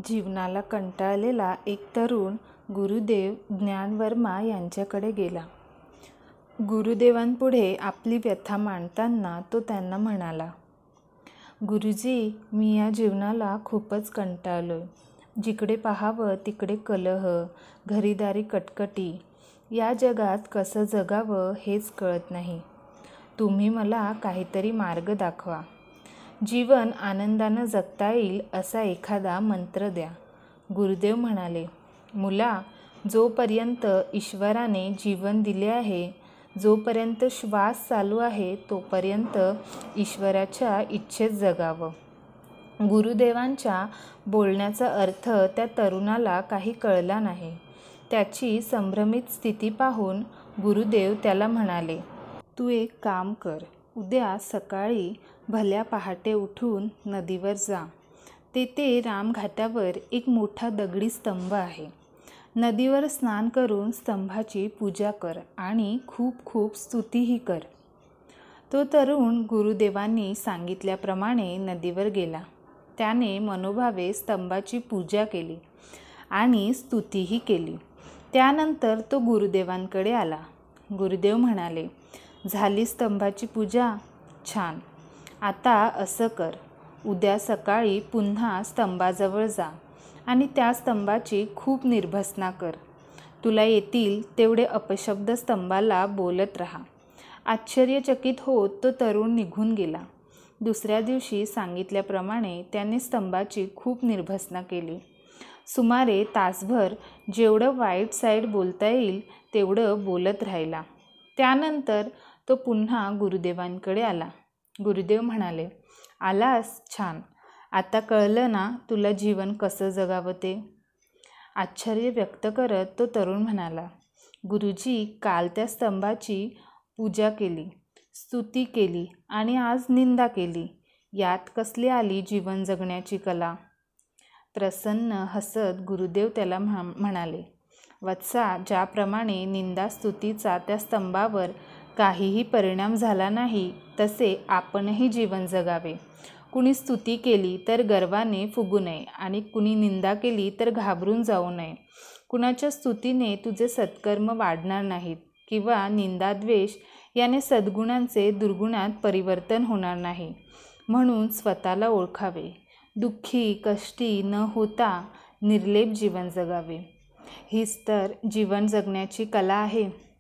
जीवनाला कंटाळलेला एक तरुण गुरुदेव ज्ञानवर्मा यांच्याकडे गेला. गुरुदेवांपुढे आपली व्यथा मांडताना तो त्यांना म्हणाला, गुरुजी, मी या जीवनाला खूपच कंटाळलोय. जिकडे पाहावं तिकडे कलह, घरीदारी कटकटी. या जगात कसं जगावं हेच कळत नाही. तुम्ही मला काहीतरी मार्ग दाखवा. जीवन आनंदानं जगता येईल असा एखादा मंत्र द्या. गुरुदेव म्हणाले, मुला, जोपर्यंत ईश्वराने जीवन दिले आहे, जोपर्यंत श्वास चालू आहे, तोपर्यंत ईश्वराच्या इच्छेत जगावं. गुरुदेवांच्या बोलण्याचा अर्थ त्या तरुणाला काही कळला नाही. त्याची संभ्रमित स्थिती पाहून गुरुदेव त्याला म्हणाले, तू एक काम कर. उद्या सकाळी भल्या पहाटे उठून नदीवर जा. तेथे रामघाटावर एक मोठा दगडी स्तंभ आहे. नदीवर स्नान करून स्तंभाची पूजा कर आणि खूप खूप स्तुतीही कर. तो तरुण गुरुदेवांनी सांगितल्याप्रमाणे नदीवर गेला. त्याने मनोभावे स्तंभाची पूजा केली आणि स्तुतीही केली. त्यानंतर तो गुरुदेवांकडे आला. गुरुदेव म्हणाले, झाली स्तंभाची पूजा? छान. आता असं कर, उद्या सकाळी पुन्हा स्तंभाजवळ जा आणि त्या स्तंभाची खूप निर्भसना कर. तुला येतील तेवढे अपशब्द स्तंभाला बोलत राहा. आश्चर्यचकित होत तो तरुण निघून गेला. दुसऱ्या दिवशी सांगितल्याप्रमाणे त्याने स्तंभाची खूप निर्भसना केली. सुमारे तासभर जेवढं वाईट साईड बोलता येईल तेवढं बोलत राहिला. त्यानंतर तो पुन्हा गुरुदेवांकडे आला. गुरुदेव म्हणाले, आलास? छान. आता कळलं ना तुला जीवन कसं जगावं ते? आश्चर्य व्यक्त करत तो तरुण म्हणाला, गुरुजी, काल त्या स्तंभाची पूजा केली, स्तुती केली आणि आज निंदा केली. यात कसली आली जीवन जगण्याची कला? प्रसन्न हसत गुरुदेव त्याला म्हणाले, वत्सा, ज्याप्रमाणे निंदा स्तुतीचा त्या स्तंभावर काहीही परिणाम झाला नाही, तसे आपणही जीवन जगावे. कुणी स्तुती केली तर गर्वाने फुगू नये आणि कुणी निंदा केली तर घाबरून जाऊ नये. कुणाच्या स्तुतीने तुझे सत्कर्म वाढणार नाहीत किंवा निंदाद्वेष याने सद्गुणांचे दुर्गुणात परिवर्तन होणार नाही. म्हणून स्वतःला ओळखावे. दुःखी कष्टी न होता निर्लेप जीवन जगावे. हीच तर जीवन जगण्याची कला आहे.